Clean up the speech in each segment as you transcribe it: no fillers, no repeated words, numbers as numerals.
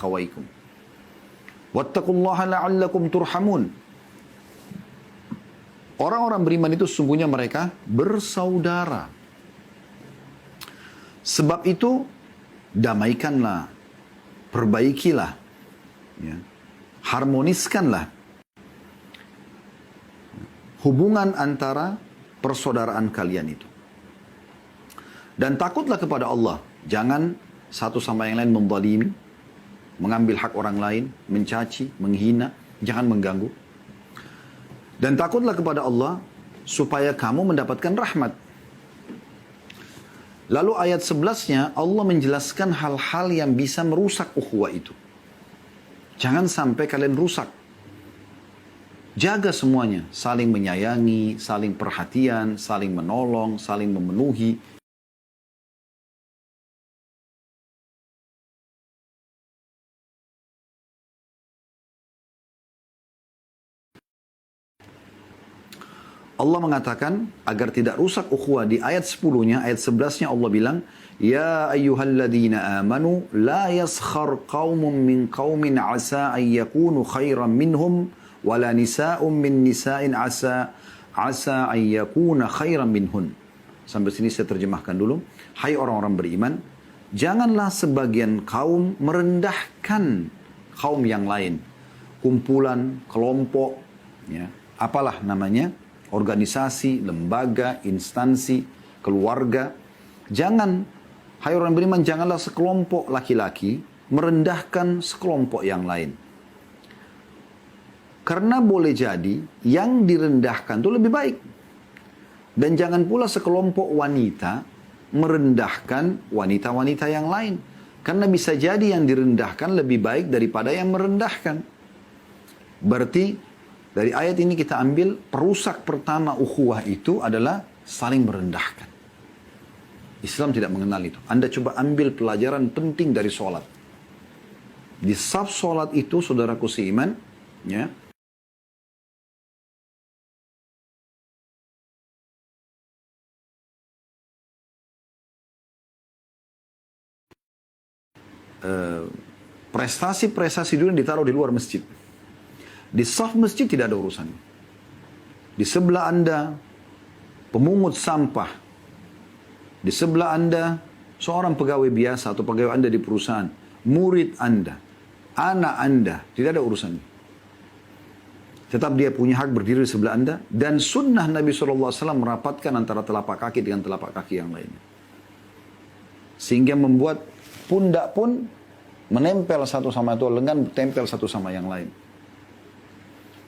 akhawaykum. Wattaqullaha la'allakum turhamun. Orang-orang beriman itu sesungguhnya mereka bersaudara. Sebab itu, damaikanlah, perbaikilah, ya, harmoniskanlah hubungan antara persaudaraan kalian itu. Dan takutlah kepada Allah. Jangan satu sama yang lain menzalimi, mengambil hak orang lain, mencaci, menghina, jangan mengganggu. Dan takutlah kepada Allah supaya kamu mendapatkan rahmat. Lalu ayat 11-nya Allah menjelaskan hal-hal yang bisa merusak ukhuwah itu. Jangan sampai kalian rusak. Jaga semuanya, saling menyayangi, saling perhatian, saling menolong, saling memenuhi. Allah mengatakan agar tidak rusak ukhuwah di ayat 10-nya, ayat 11-nya Allah bilang, Ya ayyuhalladzina amanu la yaskhar qaumun min qaumin asa an yakunu khairan minhum wala nisa'un min nisa'in asa an yakuna khairan minhun. Sampai sini saya terjemahkan dulu. Hai orang-orang beriman, janganlah sebagian kaum merendahkan kaum yang lain. Kumpulan, kelompok, ya, apalah namanya, organisasi, lembaga, instansi, keluarga. Jangan, hai orang beriman, janganlah sekelompok laki-laki merendahkan sekelompok yang lain. Karena boleh jadi yang direndahkan itu lebih baik. Dan jangan pula sekelompok wanita merendahkan wanita-wanita yang lain. Karena bisa jadi yang direndahkan lebih baik daripada yang merendahkan. Berarti dari ayat ini kita ambil perusak pertama ukhuwah itu adalah saling merendahkan. Islam tidak mengenal itu. Anda coba ambil pelajaran penting dari sholat. Di saf sholat itu, saudaraku seiman, ya, prestasi-prestasi dunia ditaruh di luar masjid. Di saf masjid tidak ada urusannya. Di sebelah Anda, pemungut sampah. Di sebelah Anda, seorang pegawai biasa atau pegawai Anda di perusahaan. Murid Anda, anak Anda, tidak ada urusannya. Tetap dia punya hak berdiri di sebelah Anda. Dan sunnah Nabi SAW merapatkan antara telapak kaki dengan telapak kaki yang lainnya. Sehingga membuat pundak pun menempel satu sama itu, lengan tempel satu sama yang lain.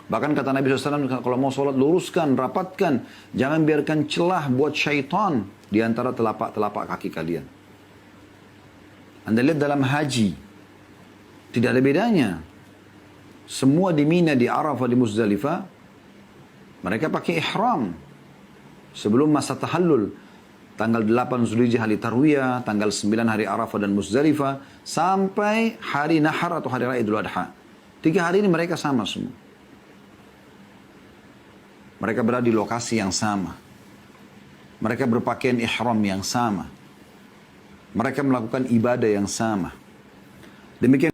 Bahkan kata Nabi SAW, kalau mau sholat luruskan, rapatkan. Jangan biarkan celah buat syaitan di antara telapak-telapak kaki kalian. Anda lihat dalam haji, tidak ada bedanya. Semua di Mina, di Arafah, di Muzdalifah, mereka pakai ihram. Sebelum masa tahallul, tanggal 8 Zulhijjah hari Tarwiyah, tanggal 9 hari Arafah dan Muzdalifah, sampai hari Nahar atau hari Raya Idul Adha. 3 hari ini mereka sama semua. Mereka berada di lokasi yang sama. Mereka berpakaian ihram yang sama. Mereka melakukan ibadah yang sama. Demikian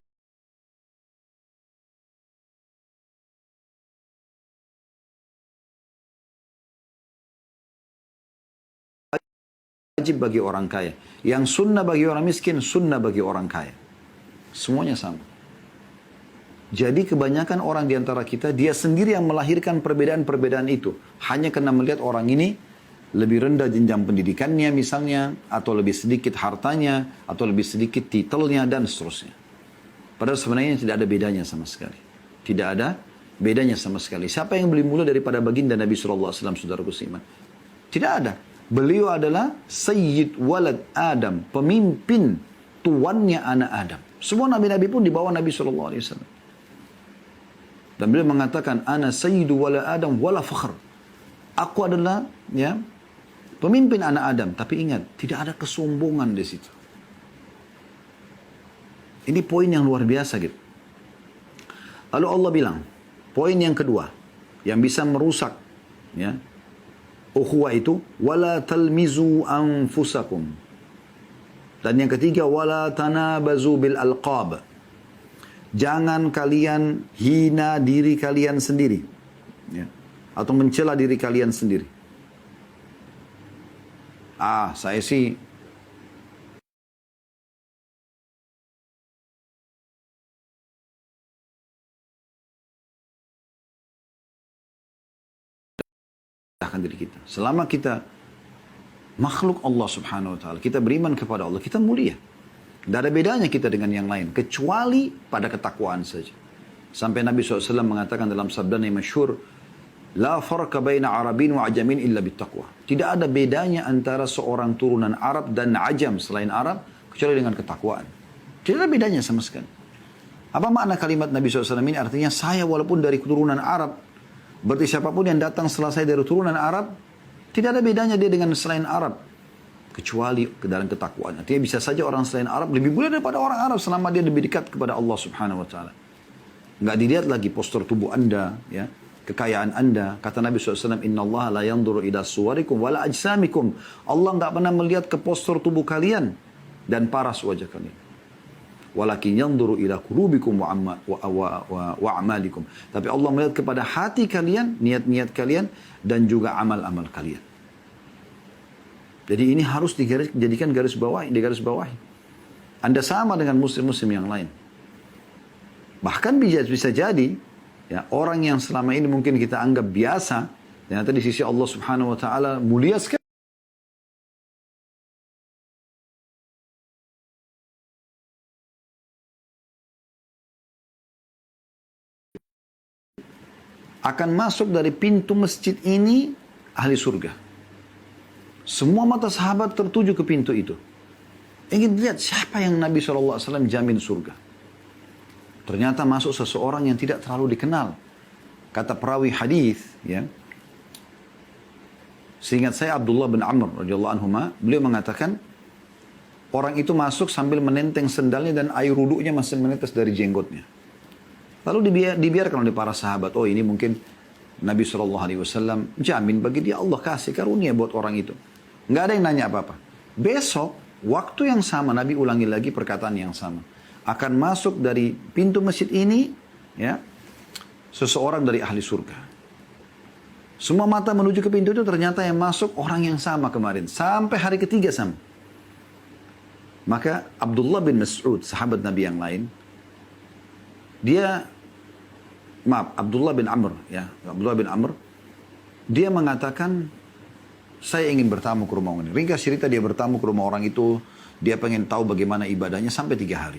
wajib bagi orang kaya. Yang sunnah bagi orang miskin, sunnah bagi orang kaya. Semuanya sama. Jadi kebanyakan orang di antara kita, dia sendiri yang melahirkan perbedaan-perbedaan itu. Hanya karena melihat orang ini lebih rendah jenjang pendidikannya misalnya, atau lebih sedikit hartanya, atau lebih sedikit titelnya, dan seterusnya. Padahal sebenarnya tidak ada bedanya sama sekali. Tidak ada bedanya sama sekali. Siapa yang lebih mulia daripada baginda Nabi SAW, saudaraku seiman? Tidak ada. Beliau adalah Sayyid Walad Adam, pemimpin tuannya anak Adam. Semua nabi-nabi pun di bawah Nabi SAW. Dan beliau mengatakan, Ana sayyidu wala Adam wala fakhr. Aku adalah, ya, pemimpin anak Adam. Tapi ingat, tidak ada kesombongan di situ. Ini poin yang luar biasa gitu. Lalu Allah bilang, poin yang kedua, yang bisa merusak, ya, ukhuwah itu, wala talmizu anfusakum. Dan yang ketiga, wala tanabazu bil alqab. Jangan kalian hina diri kalian sendiri. Ya. Atau mencela diri kalian sendiri. Saya sih diri kita. Selama kita makhluk Allah subhanahu wa ta'ala, kita beriman kepada Allah, kita mulia. Tidak ada bedanya kita dengan yang lain, kecuali pada ketakwaan saja. Sampai Nabi SAW mengatakan dalam sabdanya yang masyhur, La farqa baina Arabin wa Ajamin illa bittaqwa. Tidak ada bedanya antara seorang turunan Arab dan Ajam selain Arab, kecuali dengan ketakwaan. Tidak ada bedanya sama sekali. Apa makna kalimat Nabi SAW ini? Artinya saya walaupun dari keturunan Arab, berarti siapapun yang datang setelah saya dari turunan Arab, tidak ada bedanya dia dengan selain Arab. Kecuali ke dalam ketakwaan. Artinya bisa saja orang selain Arab lebih mulia daripada orang Arab selama dia lebih dekat kepada Allah subhanahu wa ta'ala. Nggak dilihat lagi postur tubuh anda, ya, kekayaan anda. Kata Nabi SAW, Inna Allah la yanduru ila suwarikum wala ajsamikum. Allah nggak pernah melihat ke postur tubuh kalian dan paras wajah kalian. Walakin yanduru ila qulubikum wa amalikum. Tapi Allah melihat kepada hati kalian, niat-niat kalian, dan juga amal-amal kalian. Jadi ini harus dijadikan garis bawahi. Anda sama dengan muslim-muslim yang lain. Bahkan bisa jadi, ya, orang yang selama ini mungkin kita anggap biasa, ternyata di sisi Allah subhanahu wa ta'ala mulia sekali. Akan masuk dari pintu masjid ini ahli surga. Semua mata sahabat tertuju ke pintu itu. Ingin lihat siapa yang Nabi SAW jamin surga. Ternyata masuk seseorang yang tidak terlalu dikenal. Kata perawi hadis, ya. Seingat saya Abdullah bin Amr radhiyallahu anhuma, beliau mengatakan orang itu masuk sambil menenteng sendalnya dan air wuduknya masih menetes dari jenggotnya. Lalu dibiarkan oleh para sahabat. Oh, ini mungkin Nabi SAW jamin bagi dia, Allah kasih karunia buat orang itu. Nggak ada yang nanya apa-apa. Besok, waktu yang sama, Nabi ulangi lagi perkataan yang sama. Akan masuk dari pintu masjid ini, ya, seseorang dari ahli surga. Semua mata menuju ke pintu itu, ternyata yang masuk orang yang sama kemarin. Sampai hari ketiga sama. Maka Abdullah bin Mas'ud, sahabat Nabi yang lain, Abdullah bin Amr, ya, Abdullah bin Amr, dia mengatakan, saya ingin bertamu ke rumah orang ini. Ringkas cerita, dia bertamu ke rumah orang itu, dia pengen tahu bagaimana ibadahnya sampai 3 hari.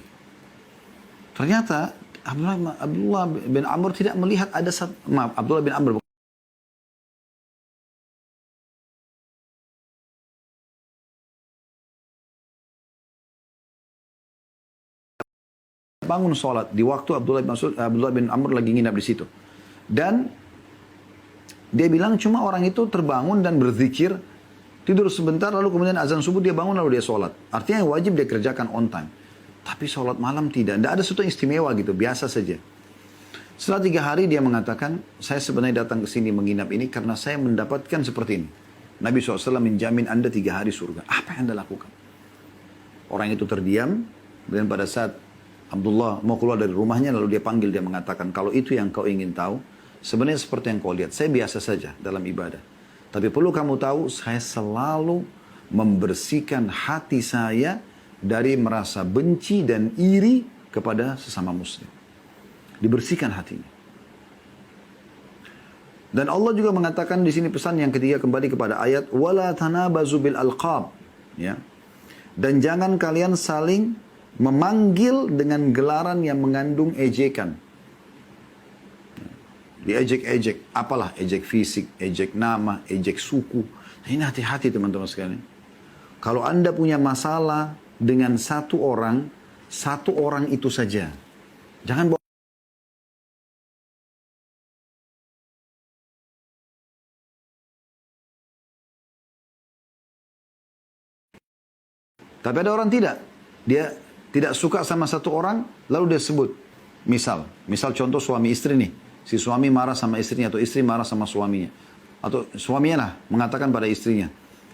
Ternyata Abdullah bin Amr tidak melihat ada Abdullah bin Amr bangun sholat di waktu Abdullah bin Amr lagi nginap di situ. Dan dia bilang cuma orang itu terbangun dan berzikir, tidur sebentar lalu kemudian azan subuh dia bangun lalu dia sholat. Artinya yang wajib dia kerjakan on time. Tapi sholat malam tidak ada sesuatu istimewa gitu, biasa saja. Setelah 3 hari dia mengatakan, saya sebenarnya datang ke sini menginap ini karena saya mendapatkan seperti ini. Nabi SAW menjamin Anda 3 hari surga. Apa yang Anda lakukan? Orang itu terdiam, dan pada saat Abdullah mau keluar dari rumahnya, lalu dia panggil, dia mengatakan, kalau itu yang kau ingin tahu, sebenarnya seperti yang kau lihat, saya biasa saja dalam ibadah. Tapi perlu kamu tahu, saya selalu membersihkan hati saya dari merasa benci dan iri kepada sesama muslim. Dibersihkan hatinya. Dan Allah juga mengatakan di sini pesan yang ketiga kembali kepada ayat, wala tanabazu bil alqab, ya. Dan jangan kalian saling memanggil dengan gelaran yang mengandung ejekan. Diejek-ejek, apalah ejek fisik, ejek nama, ejek suku. Nah, ini hati-hati teman-teman sekalian. Kalau Anda punya masalah dengan satu orang itu saja. Jangan bawa. Tapi ada orang tidak. Dia tidak suka sama satu orang, lalu dia sebut. Misal contoh suami istri nih. Si suami marah sama istrinya, atau istri marah sama suaminya. Atau suaminya lah mengatakan pada istrinya.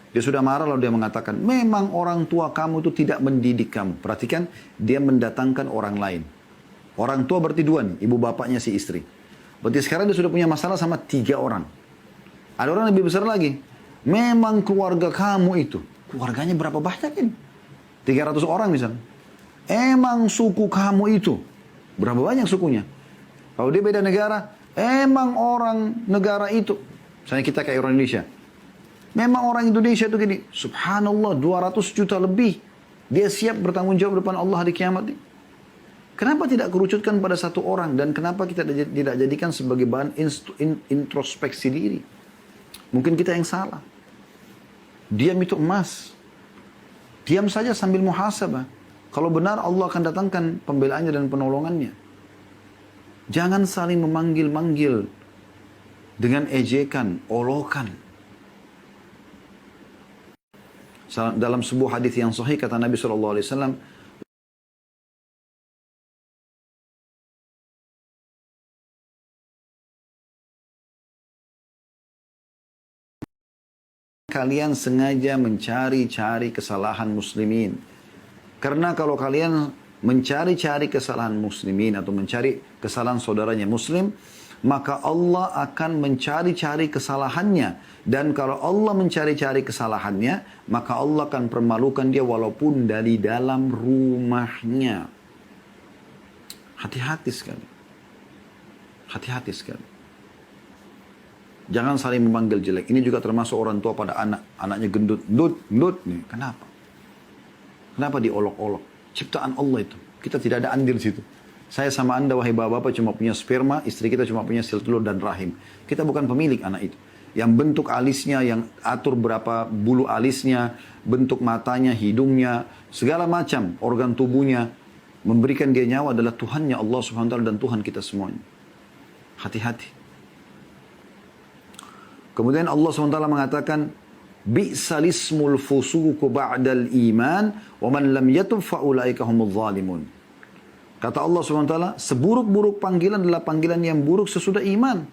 Dia sudah marah lalu dia mengatakan, memang orang tua kamu itu tidak mendidik kamu. Perhatikan, dia mendatangkan orang lain. Orang tua berarti dua nih, ibu bapaknya si istri. Berarti sekarang dia sudah punya masalah sama 3 orang. Ada orang lebih besar lagi. Memang keluarga kamu itu, keluarganya berapa banyak ini? 300 orang misalnya. Emang suku kamu itu, berapa banyak sukunya? Kalau dia beda negara, emang orang negara itu. Misalnya kita kayak orang Indonesia. Memang orang Indonesia itu gini, subhanallah 200 juta lebih. Dia siap bertanggung jawab depan Allah di kiamat. Kenapa tidak kerucutkan pada satu orang? Dan kenapa kita tidak jadikan sebagai bahan introspeksi diri? Mungkin kita yang salah. Diam itu emas. Diam saja sambil muhasabah. Kalau benar Allah akan datangkan pembelaannya dan penolongannya. Jangan saling memanggil-manggil dengan ejekan, olokan. Dalam sebuah hadis yang sahih kata Nabi SAW, kalian sengaja mencari-cari kesalahan muslimin. Karena kalau kalian mencari-cari kesalahan muslimin atau mencari kesalahan saudaranya muslim, maka Allah akan mencari-cari kesalahannya. Dan kalau Allah mencari-cari kesalahannya, maka Allah akan permalukan dia walaupun dari dalam rumahnya. Hati-hati sekali. Hati-hati sekali. Jangan saling memanggil jelek. Ini juga termasuk orang tua pada anak. Anaknya gendut. Gendut nih. Kenapa? Kenapa diolok-olok? Ciptaan Allah itu. Kita tidak ada andil situ. Saya sama anda, wahai bapak-bapak, cuma punya sperma, istri kita cuma punya sel telur dan rahim. Kita bukan pemilik anak itu. Yang bentuk alisnya, yang atur berapa bulu alisnya, bentuk matanya, hidungnya, segala macam organ tubuhnya, memberikan dia nyawa adalah Tuhannya Allah Subhanahu wa taala dan Tuhan kita semuanya. Hati-hati. Kemudian Allah Subhanahu wa taala mengatakan, bi'salismul fusuqu ba'dal iman wa man lam yatub fa ulaika humudz zalimun. Kata Allah SWT, seburuk-buruk panggilan adalah panggilan yang buruk sesudah iman.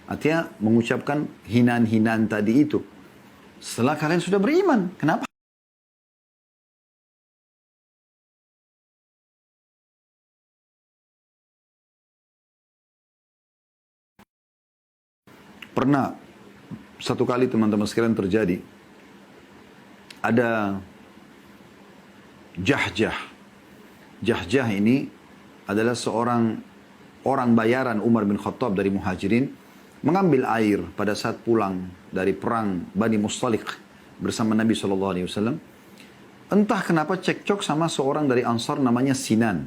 Artinya mengucapkan hinaan-hinaan tadi itu. Setelah kalian sudah beriman, kenapa? Pernah satu kali teman-teman sekalian terjadi, ada Jahjah. Jahjah ini adalah seorang orang bayaran Umar bin Khattab dari Muhajirin, mengambil air pada saat pulang dari perang Bani Mustalik bersama Nabi SAW. Entah kenapa cekcok sama seorang dari Ansar namanya Sinan.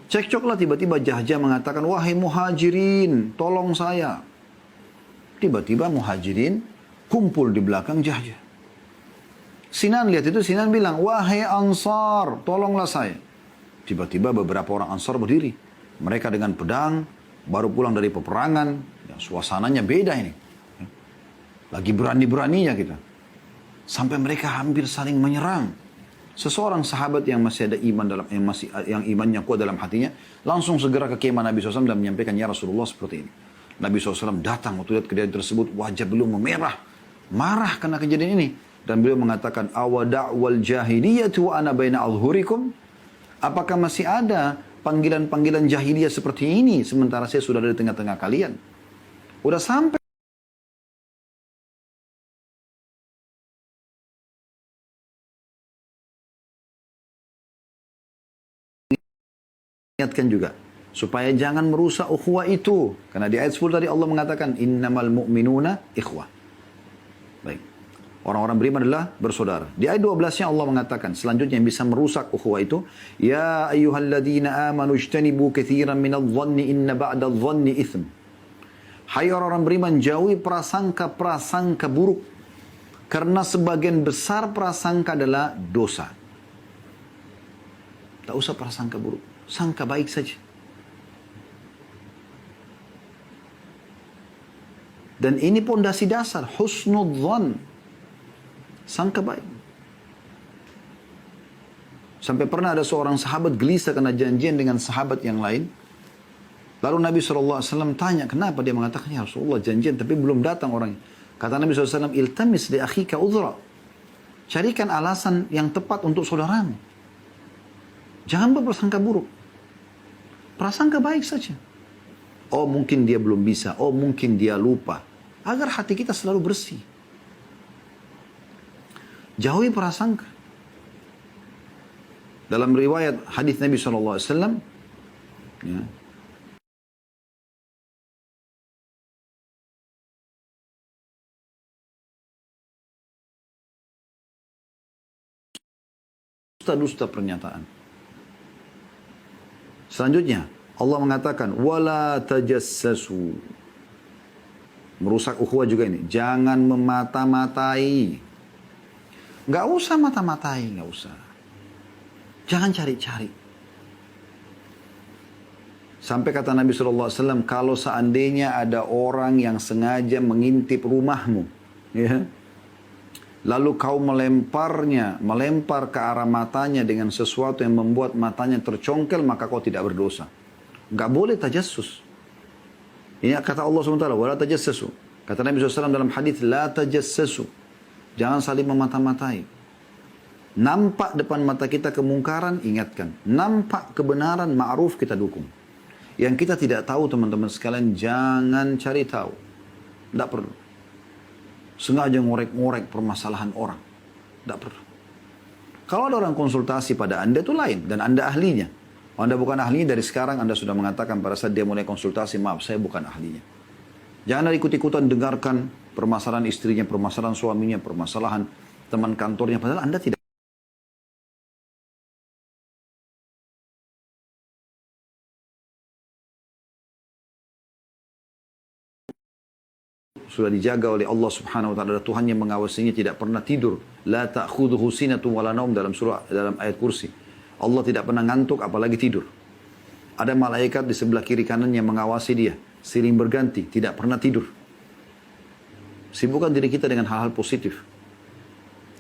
Cekcoklah tiba-tiba Jahjah mengatakan, wahai Muhajirin, tolong saya. Tiba-tiba Muhajirin kumpul di belakang Jahjah. Sinan lihat itu, Sinan bilang, wahai Ansar, tolonglah saya. Tiba-tiba beberapa orang Ansar berdiri. Mereka dengan pedang, baru pulang dari peperangan. Ya, suasananya beda ini. Lagi berani-beraninya kita. Sampai mereka hampir saling menyerang. Seseorang sahabat yang masih ada iman dalam, yang imannya kuat dalam hatinya, langsung segera ke kemah Nabi SAW dan menyampaikan, ya Rasulullah seperti ini. Nabi SAW datang waktu lihat kejadian tersebut, wajah beliau memerah. Marah karena kejadian ini. Dan beliau mengatakan, awada'wal jahiliyatu wa ana baina alhurikum. Apakah masih ada panggilan-panggilan jahiliyah seperti ini sementara saya sudah ada di tengah-tengah kalian? Udah sampai ingatkan juga supaya jangan merusak ukhuwah itu. Karena di ayat 10 tadi Allah mengatakan innamal mu'minuna ikhwah. Baik. Orang-orang beriman adalah bersaudara. Di ayat 12-nya Allah mengatakan selanjutnya yang bisa merusak ukhuwah itu, ya ayyuhalladzina amanu ijtanibu katsiran minadh-dhanni inna ba'dadh-dhanni itsm. Hai orang-orang beriman, jauhi prasangka-prasangka buruk karena sebagian besar prasangka adalah dosa. Tak usah prasangka buruk, sangka baik saja. Dan ini pondasi dasar husnudzan. Sangka baik. Sampai pernah ada seorang sahabat gelisah karena janjian dengan sahabat yang lain. Lalu Nabi SAW tanya, kenapa? Dia mengatakan, ya Rasulullah janjian tapi belum datang orangnya. Kata Nabi SAW, iltamis li akhika udhra. Carikan alasan yang tepat untuk saudaramu. Jangan berprasangka buruk. Prasangka baik saja. Oh mungkin dia belum bisa, oh mungkin dia lupa. Agar hati kita selalu bersih. Jauhi prasangka. Dalam riwayat hadis Nabi SAW, ya, dusta-dusta pernyataan. Selanjutnya, Allah mengatakan, wala tajassasu. Merusak ukhuwah juga ini. Jangan memata-matai. Nggak usah mata-matai, nggak usah. Jangan cari-cari. Sampai kata Nabi SAW, kalau seandainya ada orang yang sengaja mengintip rumahmu, ya, lalu kau melempar ke arah matanya dengan sesuatu yang membuat matanya tercongkel, maka kau tidak berdosa. Nggak boleh tajassus. Ini kata Allah SWT, wala tajassasu. Kata Nabi SAW dalam hadis, la tajassasu. Jangan saling memata-matai. Nampak depan mata kita kemungkaran, ingatkan. Nampak kebenaran, ma'ruf, kita dukung. Yang kita tidak tahu, teman-teman sekalian, jangan cari tahu. Tidak perlu. Sengaja ngorek-ngorek permasalahan orang. Tidak perlu. Kalau ada orang konsultasi pada Anda, itu lain. Dan Anda ahlinya. Anda bukan ahlinya, dari sekarang Anda sudah mengatakan pada saat dia mulai konsultasi, maaf, saya bukan ahlinya. Jangan ikut-ikutan dengarkan permasalahan istrinya, permasalahan suaminya, permasalahan teman kantornya. Padahal Anda tidak. Sudah dijaga oleh Allah Subhanahu wa taala, Tuhan yang mengawasinya, tidak pernah tidur. La ta'khudhuhu sinatun wala naum, dalam ayat kursi. Allah tidak pernah ngantuk apalagi tidur. Ada malaikat di sebelah kiri kanan yang mengawasi dia, silih berganti, tidak pernah tidur. Sibukkan diri kita dengan hal-hal positif.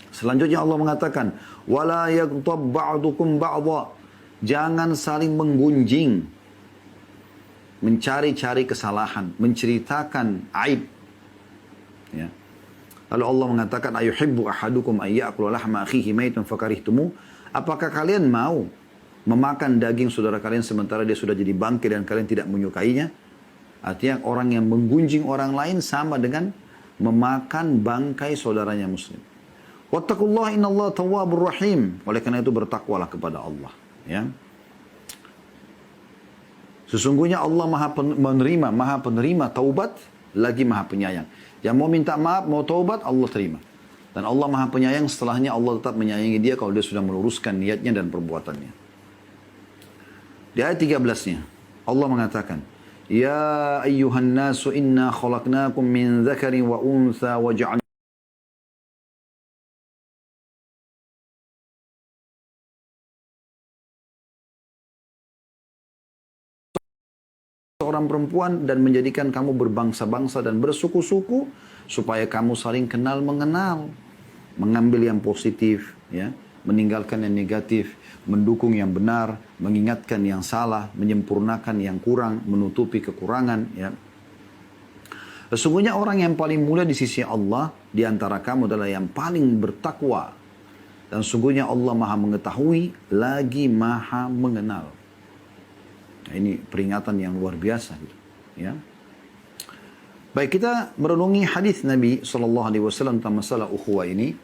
Selanjutnya Allah mengatakan, wala yaghtab ba'dukum ba'dha. Jangan saling menggunjing, mencari-cari kesalahan, menceritakan aib. Ya. Lalu Allah mengatakan, ayuhibbu ahadukum ayyakula lahma akhihi maitan fakarihtumu. Apakah kalian mau memakan daging saudara kalian sementara dia sudah jadi bangkai dan kalian tidak menyukainya? Artinya orang yang menggunjing orang lain sama dengan memakan bangkai saudaranya muslim. Wattaqullaha innallaha tawwabur rahim. Oleh karena itu bertakwalah kepada Allah, ya. Sesungguhnya Allah Maha penerima taubat, lagi Maha penyayang. Yang mau minta maaf, mau taubat, Allah terima. Dan Allah Maha penyayang, setelahnya Allah tetap menyayangi dia kalau dia sudah meluruskan niatnya dan perbuatannya. Di ayat 13-nya, Allah mengatakan, Ya ayyuhan nasu inna khalaqnakum min dzakarin wa untha wa ja'alna seorang perempuan dan menjadikan kamu berbangsa-bangsa dan bersuku-suku supaya kamu saling kenal mengenal, mengambil yang positif, ya, meninggalkan yang negatif, mendukung yang benar, mengingatkan yang salah, menyempurnakan yang kurang, menutupi kekurangan, ya. Sesungguhnya orang yang paling mulia di sisi Allah di antara kamu adalah yang paling bertakwa, dan sungguhnya Allah Maha mengetahui lagi Maha mengenal. Nah, ini peringatan yang luar biasa, gitu, ya. Baik, kita merenungi hadis Nabi SAW tentang masalah ukhuwah ini.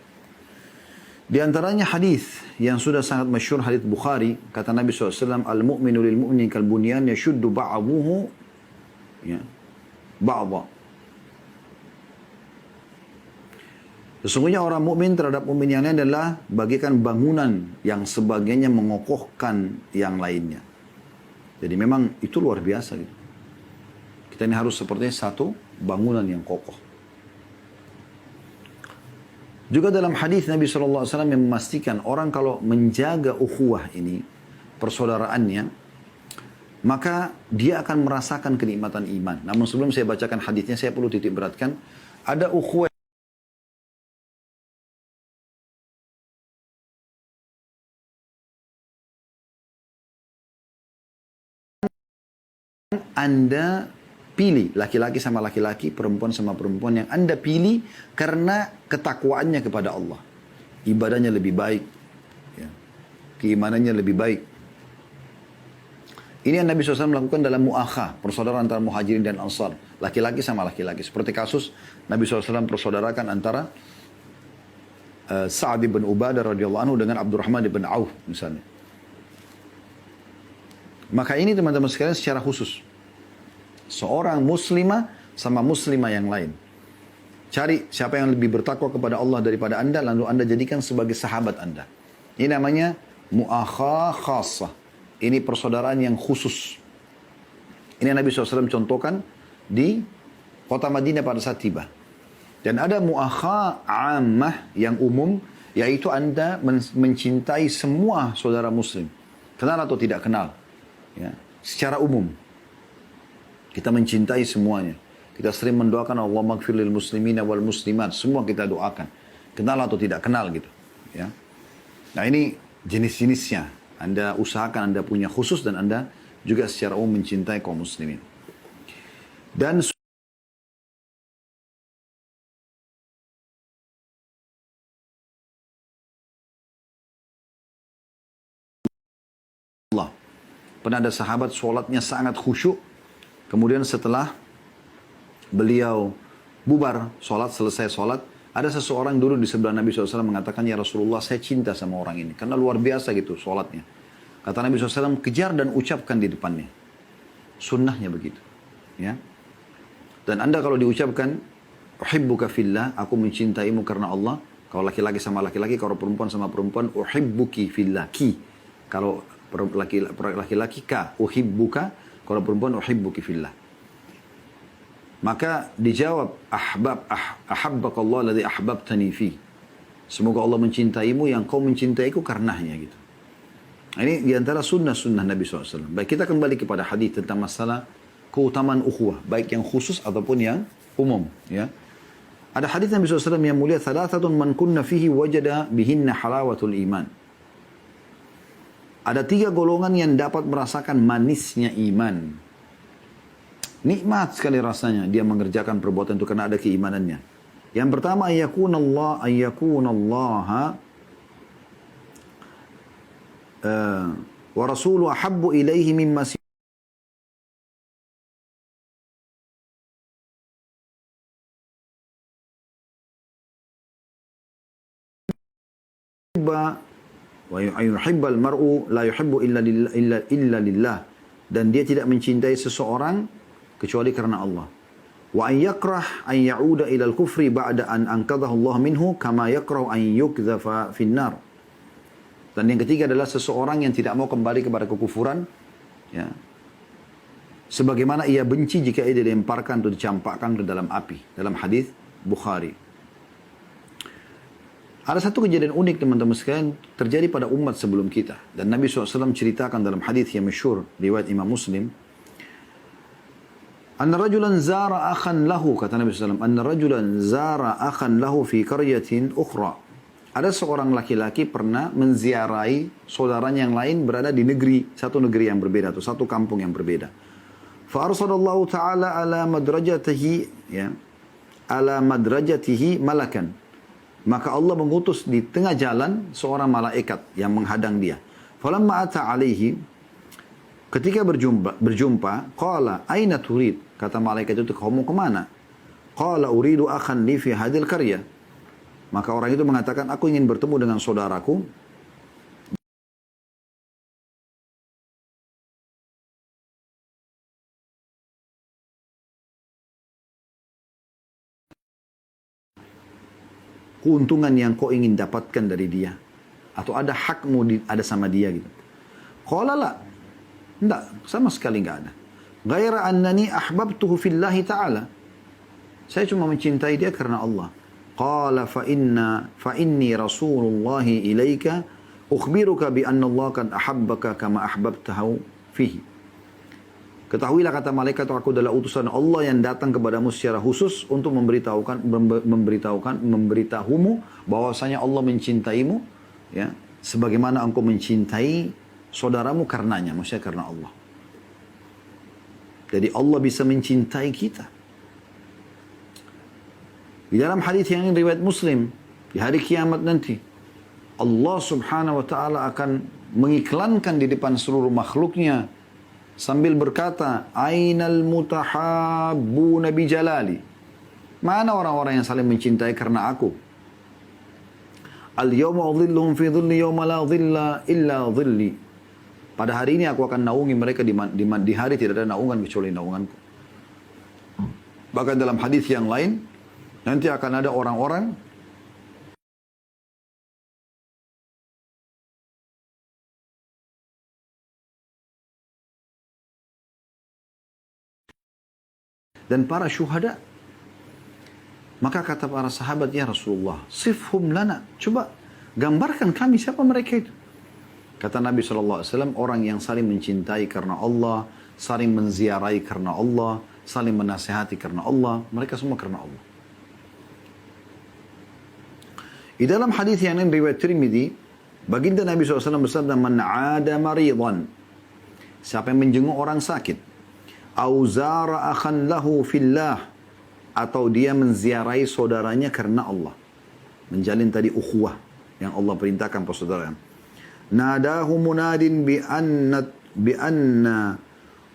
Di antaranya hadis yang sudah sangat masyhur, hadis Bukhari, kata Nabi SAW, al-mu'minu lil-mu'min kal-bunyan yashuddu ba'abuhu, ya, ba'da. Sesungguhnya orang mukmin terhadap mukmin yang lain adalah bagikan bangunan yang sebagiannya mengokohkan yang lainnya. Jadi memang itu luar biasa, gitu. Kita ini harus seperti satu bangunan yang kokoh. Juga dalam hadis Nabi SAW yang memastikan orang kalau menjaga ukhuwah ini, persaudaraannya, maka dia akan merasakan kenikmatan iman. Namun sebelum saya bacakan hadisnya, saya perlu titik beratkan, ada ukhuwah Anda pilih, laki-laki sama laki-laki, perempuan sama perempuan, yang Anda pilih karena ketakwaannya kepada Allah. Ibadahnya lebih baik, ya, keimanannya lebih baik. Ini yang Nabi SAW melakukan dalam mu'akha, persaudaraan antara muhajirin dan ansar. Laki-laki sama laki-laki. Seperti kasus Nabi SAW persaudarakan antara Sa'ad bin Ubadah radhiyallahu anhu dengan Abdurrahman bin Auf misalnya. Maka ini teman-teman sekalian secara khusus. Seorang muslimah sama muslimah yang lain. Cari siapa yang lebih bertakwa kepada Allah daripada anda, lalu anda jadikan sebagai sahabat anda. Ini namanya mu'akha khassah. Ini persaudaraan yang khusus. Ini Nabi SAW contohkan di kota Madinah pada saat tiba. Dan ada mu'akha ammah yang umum, yaitu anda mencintai semua saudara muslim. Kenal atau tidak kenal. Ya, secara umum. Kita mencintai semuanya. Kita sering mendoakan Allah maghfir lil muslimina wal muslimat. Semua kita doakan. Kenal atau tidak kenal gitu. Ya. Nah ini jenis-jenisnya. Anda usahakan Anda punya khusus dan Anda juga secara umum mencintai kaum muslimin. Dan Allah. Pernah ada sahabat sholatnya sangat khusyuk. Kemudian setelah beliau bubar sholat, selesai sholat, ada seseorang dulu di sebelah Nabi SAW mengatakan, ya Rasulullah saya cinta sama orang ini. Karena luar biasa gitu sholatnya. Kata Nabi SAW, kejar dan ucapkan di depannya. Sunnahnya begitu. Ya. Dan anda kalau diucapkan, uhibbuka fillah, aku mencintaimu karena Allah. Kalau laki-laki sama laki-laki, kalau perempuan sama perempuan, uhibbuki fillah, ki. Kalau laki-laki ka, uhibbuka. Kalau perempuan, uhibbuki fillah. Maka dijawab, ahabbakallah alladhi ahbabtani fi. Semoga Allah mencintaimu yang kau mencintaiku karenanya gitu. Ini diantara sunnah-sunnah Nabi SAW. Baik, kita kembali kepada hadis tentang masalah keutamaan ukhuwah. Baik yang khusus ataupun yang umum. Ya. Ada hadis Nabi SAW yang mulia, thalathatun man kunna fihi wajada bihinna halawatul iman. Ada 3 golongan yang dapat merasakan manisnya iman. Nikmat sekali rasanya dia mengerjakan perbuatan itu karena ada keimanannya. Yang pertama, ayyakunallaha wa rasuluhu ahabbu ilaihi mimma wa yuhibbal mar'u la yuhibbu illa lillah. Dan dia tidak mencintai seseorang kecuali karena Allah. Wa an yakrah an ya'uda ila al-kufri ba'da an anqadhahu Allah minhu kama yakrah an yukdhafa finnar. Dan yang ketiga adalah seseorang yang tidak mau kembali kepada kekufuran, ya. Sebagaimana ia benci jika ia dilemparkan atau dicampakkan ke dalam api. Dalam hadis Bukhari. Ada satu kejadian unik teman-teman sekalian terjadi pada umat sebelum kita. Dan Nabi SAW ceritakan dalam hadis yang masyhur riwayat Imam Muslim. Anna rajulan zara akhan lahu, kata Nabi SAW, Anna rajulan zara akhan lahu fi qaryatin ukhra. Ada seorang laki-laki pernah menziarahi saudaranya yang lain berada di satu negeri yang berbeda atau satu kampung yang berbeda. Fa arsalallahu ta'ala ala madrajatihi, ya, ala madrajatihi malakan. Maka Allah mengutus di tengah jalan seorang malaikat yang menghadang dia. Falamma ata alaihi, ketika berjumpa, qala aina turid? Kata malaikat itu, kau mau kemana? Qala uridu akhan li fi hadil karya. Maka orang itu mengatakan, aku ingin bertemu dengan saudaraku keuntungan yang kau ingin dapatkan dari dia. Atau ada hakmu ada sama dia gitu. Qala la. Enggak, sama sekali enggak ada. Ghaira annani ahbabtuhu fillahi ta'ala. Saya cuma mencintai dia karena Allah. Qala fa inni rasulullahi ilaika ukhbiruka bi anna Allah kan ahabbaka kama ahbabtahu fihi. Ketahuilah, kata malaikat, aku adalah utusan Allah yang datang kepadamu secara khusus untuk memberitahumu bahwasanya Allah mencintaimu, ya, sebagaimana engkau mencintai saudaramu karenanya, maksudnya karena Allah. Jadi Allah bisa mencintai kita. Di dalam hadis yang ini riwayat Muslim, di hari kiamat nanti Allah Subhanahu wa taala akan mengiklankan di depan seluruh makhluknya sambil berkata, Ainal mutahabbuna bijalali. Mana orang-orang yang saling mencintai karena aku? Al-yawma udhilluhum fi dhilli yawma la dhilla illa dhilli. Pada hari ini aku akan naungi mereka di hari tidak ada naungan kecuali naunganku. Bahkan dalam hadis yang lain, nanti akan ada orang-orang dan para syuhada. Maka kata para sahabat, ya Rasulullah, sifhum lana. Coba gambarkan kami siapa mereka itu. Kata Nabi SAW, orang yang saling mencintai karena Allah, saling menziarahi karena Allah, saling menasihati karena Allah, mereka semua karena Allah. Di dalam hadis yang lain riwayat Tirmidzi, baginda Nabi SAW bersabda, man 'ada maridan. Siapa yang menjenguk orang sakit, au zara akhan lahu fillah, atau dia menziarahi saudaranya karena Allah. Menjalin tadi ukhuwah yang Allah perintahkan persaudaraan. Nadahu munadin bi anna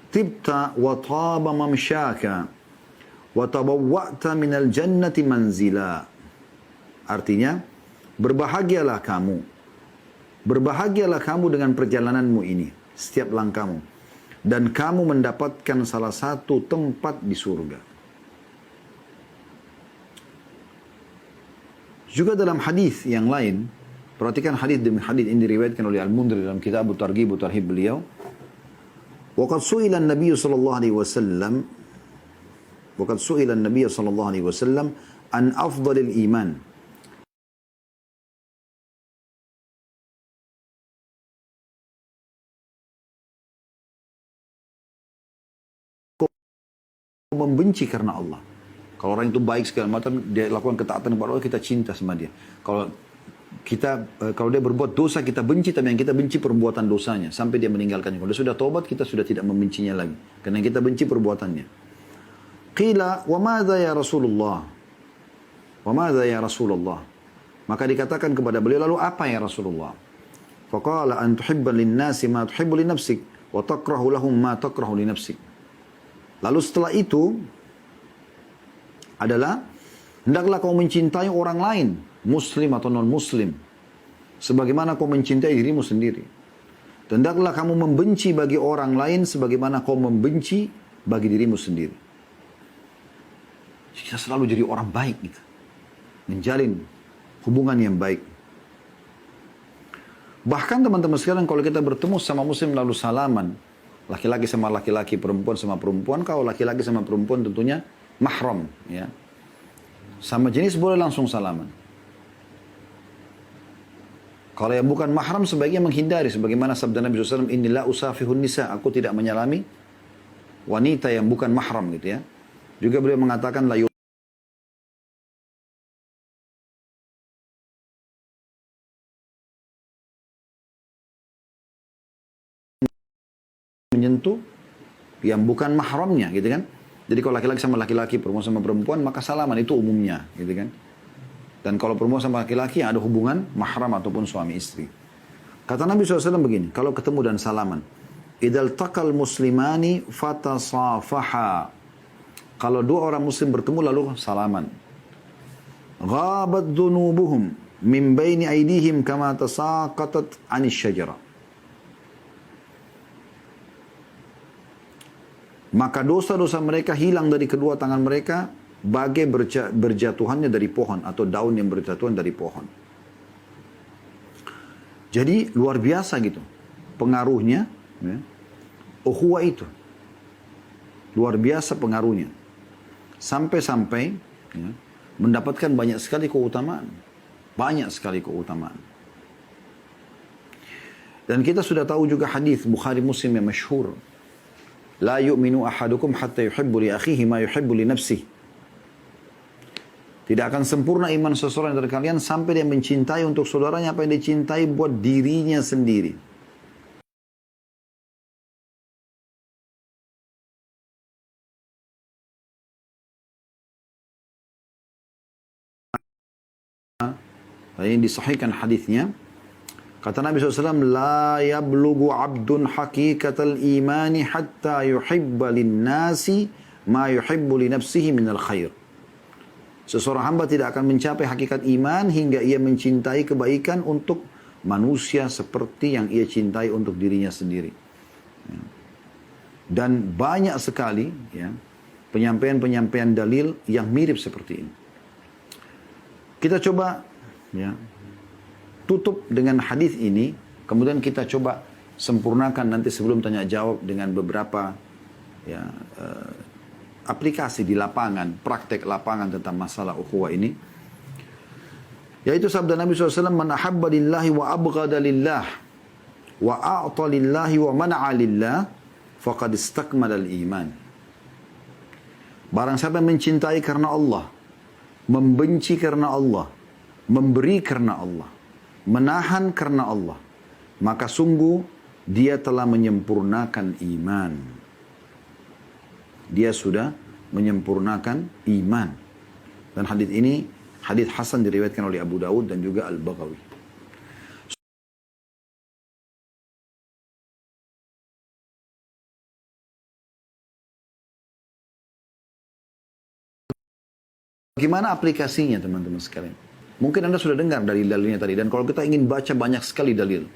tibta wa taba mamsyaka wa tabawwa'ta minal jannati manzila. Artinya, berbahagialah kamu. Berbahagialah kamu dengan perjalananmu ini, setiap langkahmu. Dan kamu mendapatkan salah satu tempat di surga. Juga dalam hadis yang lain, perhatikan hadis demi hadis ini diriwayatkan oleh Al-Mundhir dalam kitab Targhib wa Tarhib beliau. Waqad su'ila an-nabiy sallallahu alaihi wasallam an afdalil iman. Membenci karena Allah. Kalau orang itu baik segala macam, dia lakukan ketaatan kepada Allah, kita cinta sama dia. Kalau dia berbuat dosa, kita benci, tapi yang kita benci perbuatan dosanya sampai dia meninggalkannya. Kalau dia sudah taubat, kita sudah tidak membencinya lagi, karena kita benci perbuatannya. Qila wa madza ya Rasulullah? Wa madza ya Rasulullah? Maka dikatakan kepada beliau, lalu apa ya Rasulullah? Faqala an tuhibba lin-nasi ma tuhibbu li nafsik wa takrahu lahum ma takrahu li nafsik. Lalu setelah itu adalah, hendaklah kau mencintai orang lain, muslim atau non-muslim, sebagaimana kau mencintai dirimu sendiri. Dan hendaklah kamu membenci bagi orang lain sebagaimana kau membenci bagi dirimu sendiri. Kita selalu jadi orang baik gitu. Menjalin hubungan yang baik. Bahkan teman-teman sekalian, kalau kita bertemu sama muslim lalu salaman, laki-laki sama laki-laki, perempuan sama perempuan, kalau laki-laki sama perempuan tentunya mahram, ya. Sama jenis boleh langsung salaman. Kalau yang bukan mahram sebaiknya menghindari, sebagaimana sabda Nabi SAW, inilah usafihun nisa, aku tidak menyalami wanita yang bukan mahram gitu ya. Juga beliau mengatakan la menyentuh yang bukan mahramnya gitu kan. Jadi kalau laki-laki sama laki-laki, perempuan sama perempuan, maka salaman itu umumnya, gitu kan. Dan kalau perempuan sama laki-laki yang ada hubungan mahram ataupun suami istri. Kata Nabi SAW begini, kalau ketemu dan salaman, idal taqal muslimani fatasafaha. Kalau dua orang muslim bertemu lalu salaman. Ghabat dhunubuhum min baini aidihim kama tasaqatat anis syajara. Maka dosa-dosa mereka hilang dari kedua tangan mereka bagai berjatuhannya dari pohon atau daun yang berjatuhan dari pohon. Jadi luar biasa gitu pengaruhnya, ya, ukhuwah itu. Luar biasa pengaruhnya. Sampai-sampai ya, mendapatkan banyak sekali keutamaan. Banyak sekali keutamaan. Dan kita sudah tahu juga hadis Bukhari Muslim yang masyhur. La yu'minu ahadukum hatta yuhibbu li akhihi ma yuhibbu li nafsihi. Tidak akan sempurna iman seseorang dari kalian sampai dia mencintai untuk saudaranya apa yang dicintai buat dirinya sendiri. Ini disahihkan hadisnya. Kata Nabi SAW, La yablugu abdun hakikatal imani hatta yuhibba linnasi ma yuhibbu li nafsihi minal khair. Seseorang hamba tidak akan mencapai hakikat iman hingga ia mencintai kebaikan untuk manusia seperti yang ia cintai untuk dirinya sendiri. Dan banyak sekali ya, penyampaian-penyampaian dalil yang mirip seperti ini. Kita coba ya, tutup dengan hadis ini, kemudian kita coba sempurnakan nanti sebelum tanya jawab dengan beberapa ya, aplikasi di lapangan, praktek lapangan tentang masalah ukhuwah ini. Yaitu sabda Nabi SAW, Man ahabba lillahi wa abghada lillah, wa a'ta lillahi wa mana'a lillah, faqad istakmala al-iman. Barang siapa yang mencintai karena Allah, membenci karena Allah, memberi karena Allah, menahan karena Allah, maka sungguh dia telah menyempurnakan iman. Dia sudah menyempurnakan iman. Dan hadis ini, hadis hasan diriwayatkan oleh Abu Dawud dan juga Al-Baghawi. Bagaimana aplikasinya teman-teman sekalian? Mungkin Anda sudah dengar dari dalilnya tadi. Dan kalau kita ingin baca banyak sekali dalil,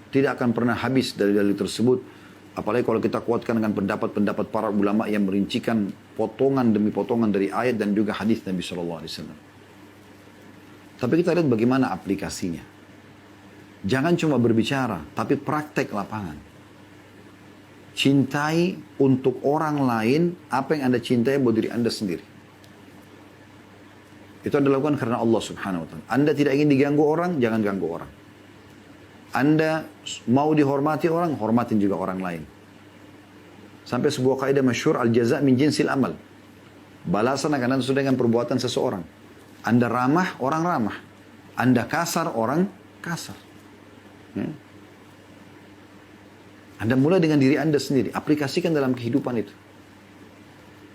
tidak akan pernah habis dari dalil tersebut. Apalagi kalau kita kuatkan dengan pendapat-pendapat para ulama yang merincikan potongan demi potongan dari ayat dan juga hadis Nabi SAW. Tapi kita lihat bagaimana aplikasinya. Jangan cuma berbicara, tapi praktek lapangan. Cintai untuk orang lain apa yang Anda cintai buat diri Anda sendiri. Itu Anda lakukan karena Allah Subhanahu wa Ta'ala. Anda tidak ingin diganggu orang, jangan ganggu orang. Anda mau dihormati orang, hormatin juga orang lain. Sampai sebuah kaidah masyhur, al-jaza' min jinsil amal. Balasan akan datang sesuai dengan perbuatan seseorang. Anda ramah, orang ramah. Anda kasar, orang kasar. Ya. Anda mulai dengan diri Anda sendiri. Aplikasikan dalam kehidupan itu.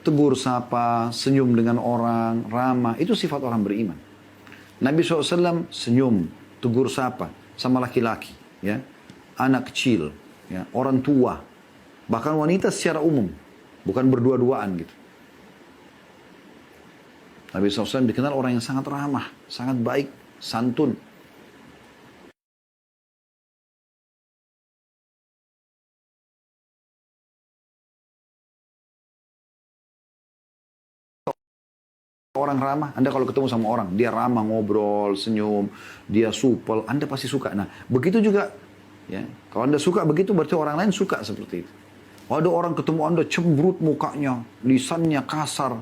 Tegur sapa, senyum dengan orang, ramah. Itu sifat orang beriman. Nabi SAW senyum, tegur sapa sama laki-laki, ya, anak kecil, ya, orang tua, bahkan wanita secara umum, bukan berdua-duaan gitu. Nabi SAW dikenal orang yang sangat ramah, sangat baik, santun. Orang ramah, Anda kalau ketemu sama orang, dia ramah, ngobrol, senyum, dia supel, Anda pasti suka. Nah, begitu juga, ya, kalau Anda suka begitu, berarti orang lain suka seperti itu. Ada orang ketemu Anda cemberut mukanya, lisannya kasar,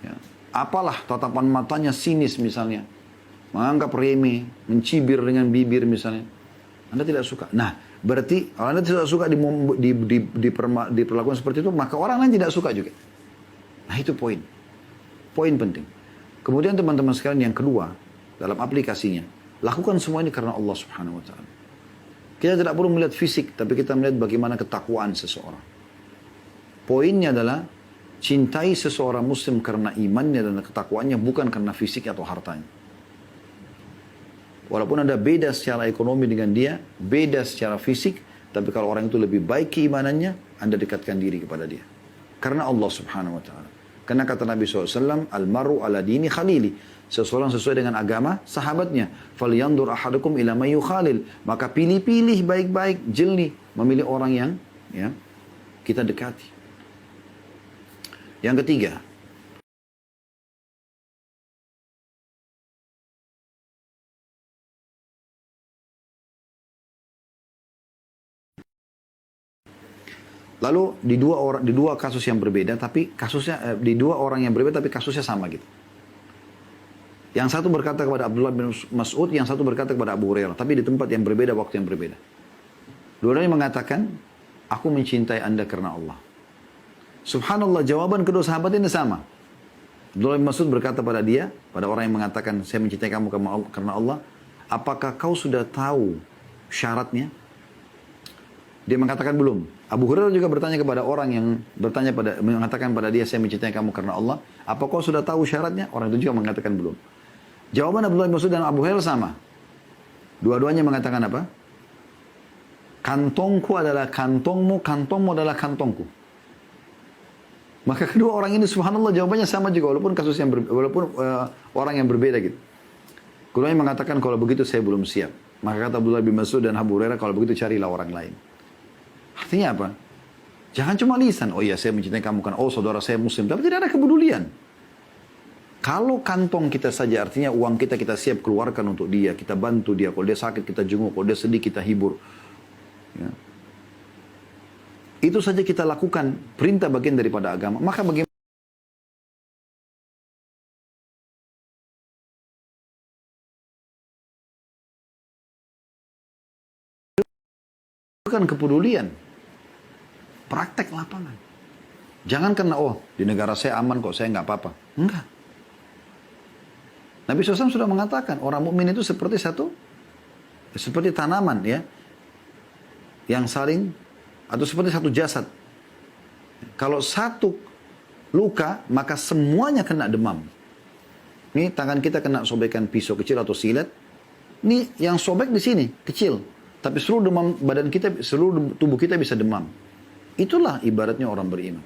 ya, apalah tatapan matanya sinis misalnya, menganggap remeh, mencibir dengan bibir misalnya, Anda tidak suka. Nah, berarti kalau Anda tidak suka diperlakukan seperti itu, maka orang lain tidak suka juga. Nah, itu poin. Poin penting. Kemudian teman-teman sekalian yang kedua, dalam aplikasinya, lakukan semua ini karena Allah Subhanahu wa Ta'ala. Kita tidak perlu melihat fisik, tapi kita melihat bagaimana ketakwaan seseorang. Poinnya adalah, cintai seseorang muslim karena imannya dan ketakwaannya, bukan karena fisik atau hartanya. Walaupun Anda beda secara ekonomi dengan dia, beda secara fisik, tapi kalau orang itu lebih baik keimanannya, Anda dekatkan diri kepada dia. Karena Allah Subhanahu wa Ta'ala. Karena kata Nabi SAW, Al-maru ala dini khalili. Seseorang sesuai dengan agama sahabatnya. Falyandur ahadukum ila may yukhalil. Maka pilih-pilih baik-baik, jeli. Memilih orang yang ya, kita dekati. Yang ketiga. Lalu di dua kasus yang berbeda, tapi kasusnya di dua orang yang berbeda, tapi kasusnya sama gitu. Yang satu berkata kepada Abdullah bin Mas'ud, yang satu berkata kepada Abu Hurairah, tapi di tempat yang berbeda, waktu yang berbeda. Dua-duanya mengatakan, aku mencintai Anda karena Allah. Subhanallah, jawaban kedua sahabat ini sama. Abdullah bin Mas'ud berkata pada dia, pada orang yang mengatakan, saya mencintai kamu karena Allah, apakah kau sudah tahu syaratnya? Dia mengatakan belum. Abu Hurairah juga bertanya kepada orang yang mengatakan pada dia, saya mencintai kamu karena Allah. Apa kau sudah tahu syaratnya? Orang itu juga mengatakan belum. Jawaban Abdullah bin Mas'ud dan Abu Hurairah sama. Dua-duanya mengatakan apa? Kantongku adalah kantongmu, kantongmu adalah kantongku. Maka kedua orang ini subhanallah jawabannya sama juga walaupun kasus yang orang yang berbeda gitu. Keduanya mengatakan kalau begitu saya belum siap. Maka kata Abdullah bin Mas'ud dan Abu Hurairah kalau begitu carilah orang lain. Artinya apa? Jangan cuma lisan. Oh iya saya mencintai kamu kan. Oh saudara saya muslim. Tapi tidak ada kepedulian. Kalau kantong kita saja artinya uang kita siap keluarkan untuk dia. Kita bantu dia. Kalau dia sakit kita jenguk. Kalau dia sedih kita hibur. Ya. Itu saja kita lakukan perintah bagian daripada agama. Maka bagaimana kepedulian? Praktek lapangan. Jangan karena di negara saya aman kok saya nggak apa-apa. Enggak. Nabi SAW sudah mengatakan orang mukmin itu seperti tanaman ya, yang saling atau seperti satu jasad. Kalau satu luka, maka semuanya kena demam. Ini tangan kita kena sobekan pisau kecil atau silet. Ini yang sobek di sini, kecil. Tapi seluruh demam badan kita, seluruh tubuh kita bisa demam. Itulah ibaratnya orang beriman.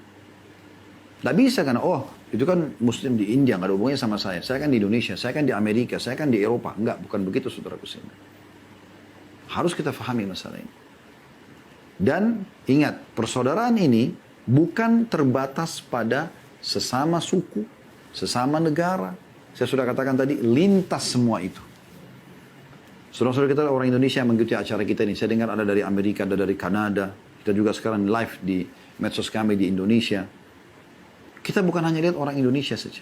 Tidak bisa kan, itu kan muslim di India, nggak ada hubungannya sama saya. Saya kan di Indonesia, saya kan di Amerika, saya kan di Eropa. Enggak, bukan begitu saudaraku sekalian. Harus kita fahami masalah ini. Dan ingat, persaudaraan ini bukan terbatas pada sesama suku, sesama negara. Saya sudah katakan tadi, lintas semua itu. Saudara-saudara kita orang Indonesia yang mengikuti acara kita ini. Saya dengar ada dari Amerika, ada dari Kanada. Kita juga sekarang live di medsos kami di Indonesia. Kita bukan hanya lihat orang Indonesia saja.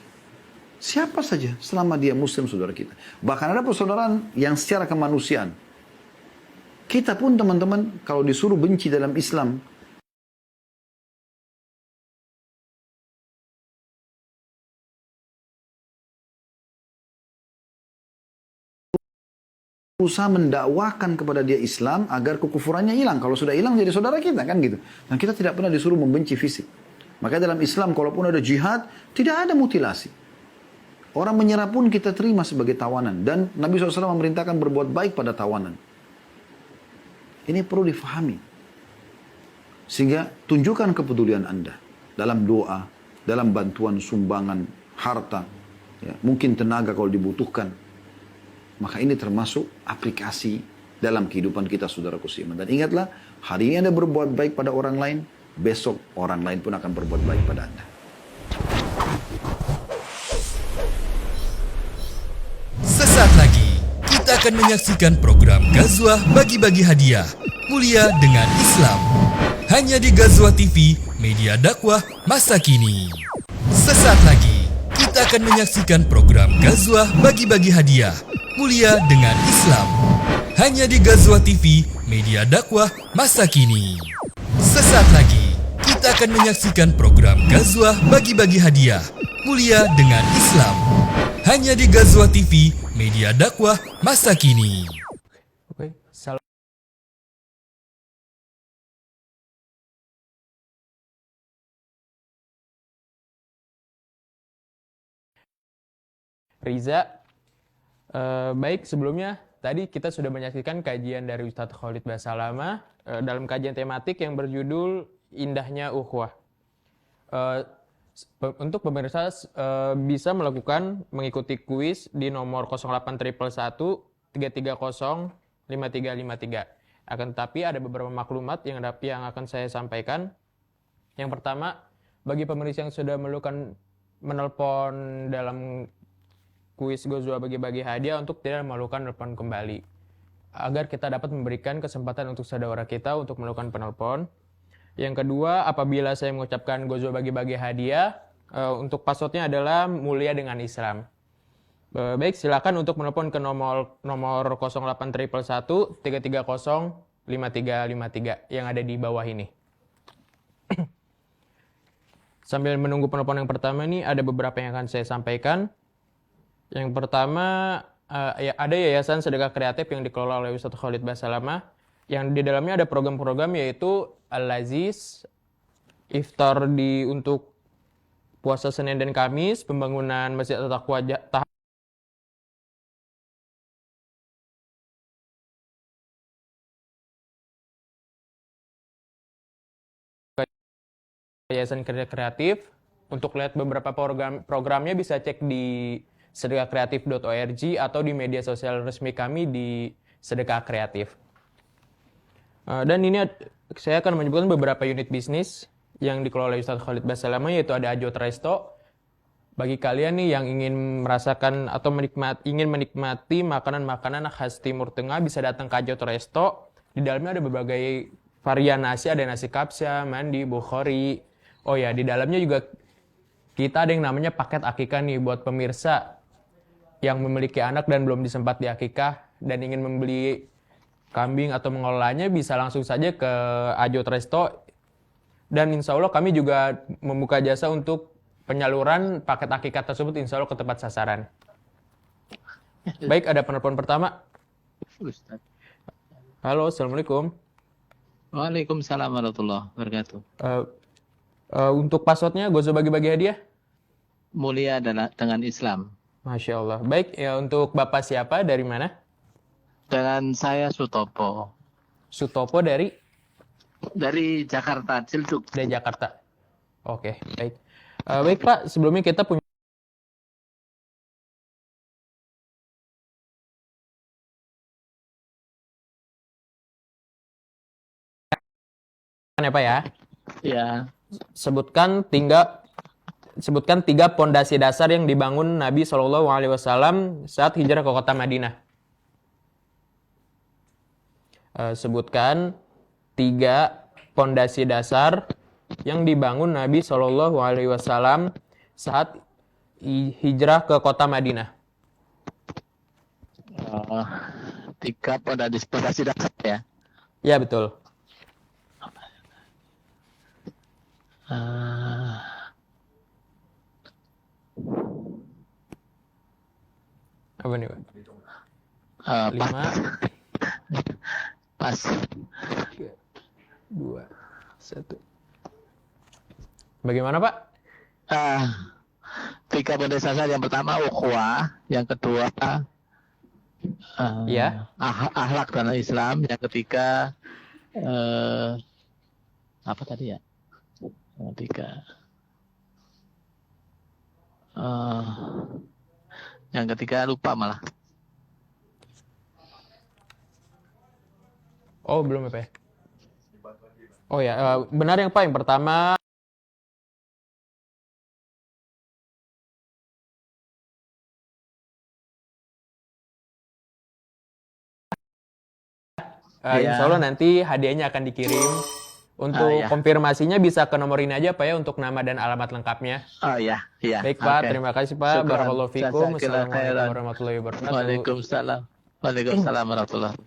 Siapa saja selama dia muslim saudara kita. Bahkan ada persaudaraan yang secara kemanusiaan. Kita pun teman-teman kalau disuruh benci dalam Islam, usaha mendakwakan kepada dia Islam agar kekufurannya hilang. Kalau sudah hilang jadi saudara kita kan gitu. Dan kita tidak pernah disuruh membenci fisik. Maka dalam Islam kalaupun ada jihad, tidak ada mutilasi. Orang menyerah pun kita terima sebagai tawanan. Dan Nabi SAW memerintahkan berbuat baik pada tawanan. Ini perlu difahami. Sehingga tunjukkan kepedulian Anda. Dalam doa, dalam bantuan sumbangan, harta. Ya, mungkin tenaga kalau dibutuhkan. Maka ini termasuk aplikasi dalam kehidupan kita saudaraku seiman. Dan ingatlah, hari ini Anda berbuat baik pada orang lain, besok orang lain pun akan berbuat baik pada Anda. Sesaat lagi, kita akan menyaksikan program Ghazwah Bagi-Bagi Hadiah Mulia dengan Islam. Hanya di Ghazwah TV, media dakwah masa kini. Sesaat lagi, kita akan menyaksikan program Ghazwah Bagi-Bagi Hadiah Mulia dengan Islam. Hanya di Ghazwah TV, media dakwah masa kini. Sesaat lagi, kita akan menyaksikan program Ghazwah Bagi-Bagi Hadiah Mulia dengan Islam. Hanya di Ghazwah TV, media dakwah masa kini. Oke, Riza, baik sebelumnya tadi kita sudah menyaksikan kajian dari Ustadz Khalid Basalamah dalam kajian tematik yang berjudul Indahnya Ukhuwah. Untuk pemirsa bisa mengikuti kuis di nomor 08111 330 5353. Akan tetapi ada beberapa maklumat yang akan saya sampaikan. Yang pertama, bagi pemirsa yang sudah menelpon dalam kuis Ghazwah Bagi-Bagi Hadiah untuk tidak melakukan telepon kembali, agar kita dapat memberikan kesempatan untuk saudara kita untuk melakukan penelpon. Yang kedua, apabila saya mengucapkan Ghazwah Bagi-Bagi Hadiah, untuk passwordnya adalah Mulia dengan Islam. Baik, silakan untuk menelpon ke nomor 08111 330 5353 yang ada di bawah ini. Sambil menunggu penelpon yang pertama ini, ada beberapa yang akan saya sampaikan. Yang pertama, ada Yayasan Sedekah Kreatif yang dikelola oleh Ustadz Khalid Basalamah, yang di dalamnya ada program-program yaitu Al-Aziz, Iftar untuk puasa Senin dan Kamis, pembangunan Masjid At-Taqwa Yayasan Kerja Kreatif. Untuk lihat beberapa programnya bisa cek di sedekahkreatif.org atau di media sosial resmi kami di Sedekah Kreatif. Dan ini saya akan menyebutkan beberapa unit bisnis yang dikelola oleh Ustadz Khalid Basalamah, yaitu ada Ajot Resto. Bagi kalian nih yang ingin merasakan atau ingin menikmati makanan-makanan khas Timur Tengah, bisa datang ke Ajot Resto. Di dalamnya ada berbagai varian nasi, ada nasi kapsa, mandi, bukhari. Oh ya, di dalamnya juga kita ada yang namanya paket akikah nih buat pemirsa yang memiliki anak dan belum disempat di akikah dan ingin membeli kambing atau mengelolanya, bisa langsung saja ke Ajot Resto. Dan insya Allah kami juga membuka jasa untuk penyaluran paket akikah tersebut insya Allah ke tempat sasaran. Baik, ada penelpon pertama. Ustaz. Halo, Assalamualaikum. Waalaikumsalam warahmatullahi wabarakatuh. Untuk passwordnya Gozo bagi-bagi hadiah? Mulia dengan Islam. Masya Allah. Baik, ya untuk Bapak siapa? Dari mana? Dengan saya Sutopo. Sutopo dari Jakarta, Ciledug. Dari Jakarta. Oke, baik. Baik Pak, sebelumnya kita punya ya Pak ya. Ya. Sebutkan tiga pondasi dasar yang dibangun Nabi SAW saat hijrah ke kota Madinah. Sebutkan tiga pondasi dasar yang dibangun Nabi SAW saat hijrah ke kota Madinah. Tiga pondasi dasar ya. Ya betul. Apa nih Pak? 5, Pas. 3, 2, 1. Bagaimana Pak? Tiga pondasi dasar, yang pertama ukhuwah, yang kedua Ya. akhlak dalam Islam, yang ketiga apa tadi ya? Yang ketiga lupa malah. Oh belum ya Pak? Oh ya, benar yang Pak, yang pertama insya Allah nanti hadiahnya akan dikirim. Untuk Ya. konfirmasinya bisa ke nomor ini aja Pak ya, untuk nama dan alamat lengkapnya. Oh ya. Baik Pak, Oke. terima kasih Pak. Syukran. Barakallahu fikum. Jazakallah Assalamualaikum khairan. warahmatullahi wabarakatuh. Waalaikumsalam warahmatullahi.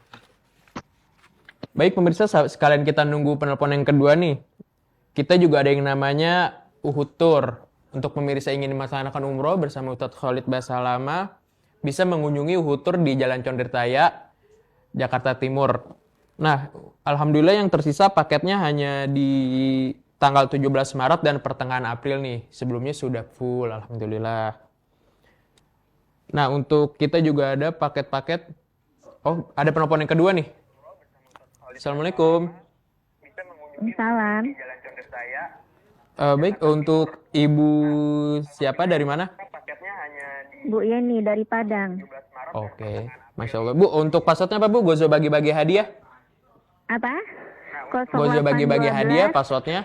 Baik pemirsa, sekalian kita nunggu penelpon yang kedua nih. Kita juga ada yang namanya Uhud Tour. Untuk pemirsa ingin melaksanakan umroh bersama Ustadz Khalid Basalamah, bisa mengunjungi Uhud Tour di Jalan Condirtaya, Jakarta Timur. Nah, alhamdulillah yang tersisa paketnya hanya di tanggal 17 Maret dan pertengahan April nih. Sebelumnya sudah full, alhamdulillah. Nah, untuk kita juga ada paket-paket. Oh, ada penelpon yang kedua nih. Assalamualaikum. Salam. Baik, untuk Ibu siapa dari mana? Bu Yeni dari Padang. Oke, Masya Allah. Bu, untuk passwordnya apa Bu? Gozo bagi-bagi hadiah? Apa? Gozo bagi-bagi 0812 hadiah, passwordnya?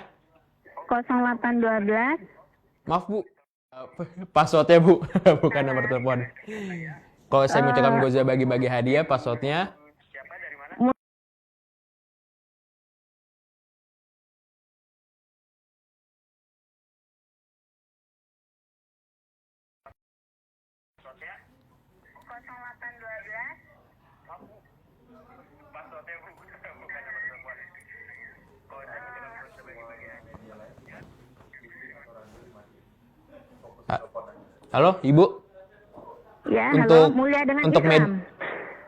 0812 Maaf Bu, passwordnya Bu, bukan nomor telepon. Kalau saya mengucapkan Gozo bagi-bagi hadiah, passwordnya? Halo, Ibu? Ya, Untuk- halo. Mulia dengan untuk Islam.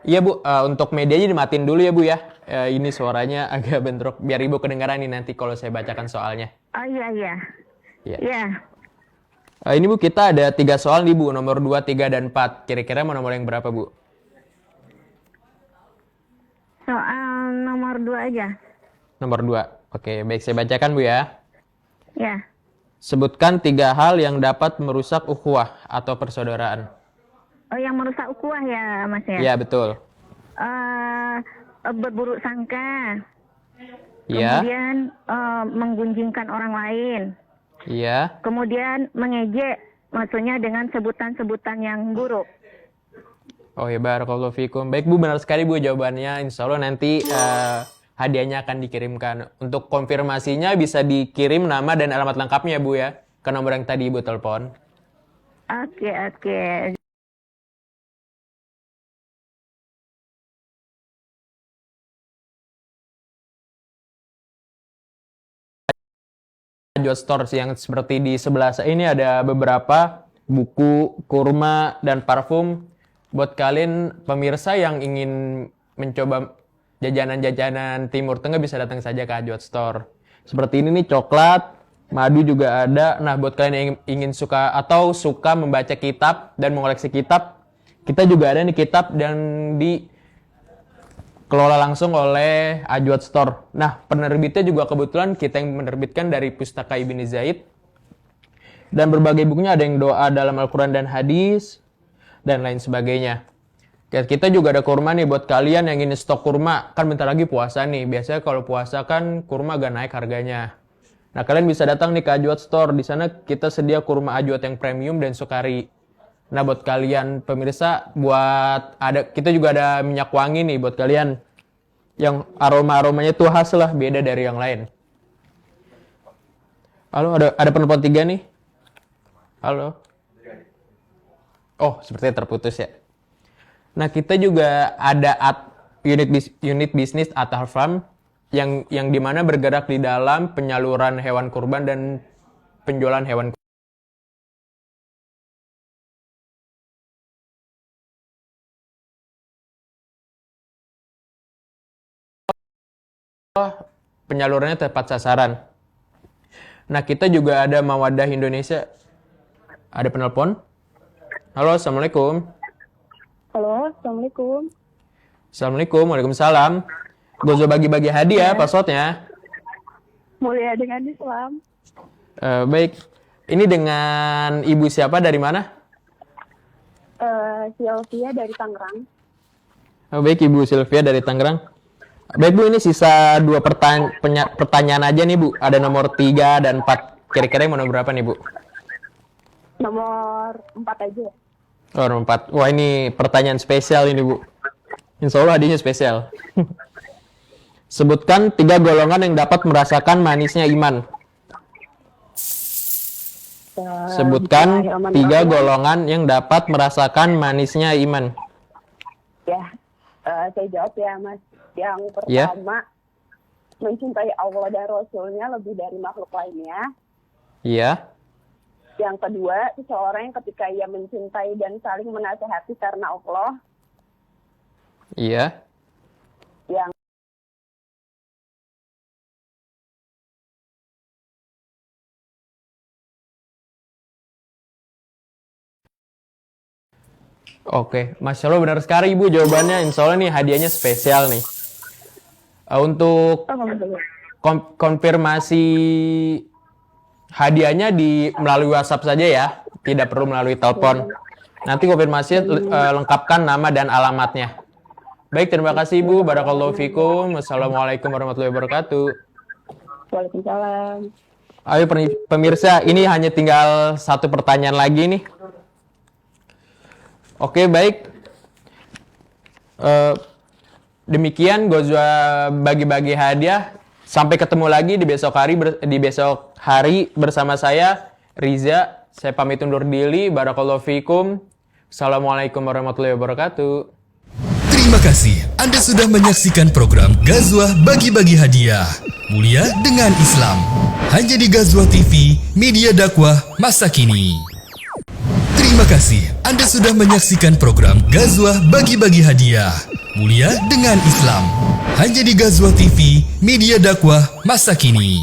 Iya Bu, untuk medianya dimatiin dulu ya Bu ya. Ini suaranya agak bentrok, biar Ibu kedengaran nih nanti kalau saya bacakan soalnya. Oh iya, iya. Iya. Iya. Ini Bu, kita ada 3 soal nih Bu, nomor 2, 3, dan 4. Kira-kira mau nomor yang berapa Bu? Soal nomor 2 aja. Nomor 2. Oke, baik saya bacakan Bu ya. Ya. Sebutkan 3 hal yang dapat merusak ukhuwah atau persaudaraan. Oh, yang merusak ukhuwah ya, Mas ya? Iya, betul. Berburuk sangka. Iya. Kemudian menggunjingkan orang lain. Iya. Kemudian mengejek, maksudnya dengan sebutan-sebutan yang buruk. Oh ya, barakallahu fikum. Baik Bu, benar sekali Bu jawabannya. Insya Allah nanti hadiahnya akan dikirimkan. Untuk konfirmasinya bisa dikirim nama dan alamat lengkapnya Bu ya, ke nomor yang tadi Ibu telepon. Oke, oke. Ajwa Store yang seperti di sebelah saya ini ada beberapa buku, kurma, dan parfum. Buat kalian pemirsa yang ingin mencoba jajanan-jajanan Timur Tengah bisa datang saja ke Ajwa Store. Seperti ini nih, coklat, madu juga ada. Nah, buat kalian yang ingin suka membaca kitab dan mengoleksi kitab, kita juga ada nih kitab dan dikelola langsung oleh Ajwa Store. Nah, penerbitnya juga kebetulan kita yang menerbitkan dari Pustaka Ibni Zaid. Dan berbagai bukunya ada yang doa dalam Al-Quran dan hadis, dan lain sebagainya. Kita juga ada kurma nih buat kalian yang ingin stok kurma. Kan bentar lagi puasa nih. Biasanya kalau puasa kan kurma agak naik harganya. Nah, kalian bisa datang nih ke Ajwat Store. Di sana kita sedia kurma Ajwat yang premium dan sukari. Nah, buat kalian pemirsa, kita juga ada minyak wangi nih buat kalian yang aroma-aromanya tuh khas lah, beda dari yang lain. Halo, ada penelpon 3 nih. Halo. Oh, sepertinya terputus ya. Nah, kita juga ada unit bisnis Atal Farm yang dimana bergerak di dalam penyaluran hewan kurban dan penjualan hewan penyalurannya tepat sasaran. Nah, kita juga ada Mawadah Indonesia. Ada penelpon? Halo, Assalamualaikum. Halo, Assalamualaikum. Assalamualaikum, Waalaikumsalam. Gozo bagi-bagi hadiah, passwordnya. Mulia dengan Islam. Baik, ini dengan Ibu siapa, dari mana? Sylvia dari Tangerang. Baik, Ibu Sylvia dari Tangerang. Baik Bu, ini sisa 2 pertanyaan aja nih Bu. Ada nomor 3 dan 4. Kira-kira yang mau nomor berapa nih Bu? Nomor 4 aja. Oh, nomor 4. Wah, ini pertanyaan spesial ini Bu. Insya Allah hadiahnya spesial. Sebutkan 3 golongan yang dapat merasakan manisnya iman. Sebutkan 3 golongan yang dapat merasakan manisnya iman. Ya, saya jawab ya Mas. Yang Ya. pertama, mencintai Allah dan Rasulnya lebih dari makhluk lainnya. Iya. Yang kedua, seseorang yang ketika ia mencintai dan saling menasehati karena Allah. Iya. Yang Oke, Masya Allah benar sekali Ibu jawabannya. Insya Allah nih hadiahnya spesial nih. Untuk konfirmasi hadiahnya melalui WhatsApp saja ya, tidak perlu melalui telepon. Nanti konfirmasi lengkapkan nama dan alamatnya. Baik, terima kasih Ibu. Barakallahu fikum. Wassalamualaikum warahmatullahi wabarakatuh. Waalaikumsalam. Ayo pemirsa, ini hanya tinggal 1 pertanyaan lagi nih. Oke, baik. Demikian Gozwa bagi-bagi hadiah. Sampai ketemu lagi di besok hari bersama saya Riza. Saya pamit undur diri. Barakallahu fikum. Assalamualaikum warahmatullahi wabarakatuh. Terima kasih Anda sudah menyaksikan program Gazwah Bagi-Bagi Hadiah. Mulia dengan Islam. Hanya di Gazwah TV, media dakwah masa kini. Terima kasih Anda sudah menyaksikan program Gazwah Bagi-Bagi Hadiah. Mulia dengan Islam. Hanya di Gazwah TV, media dakwah masa kini.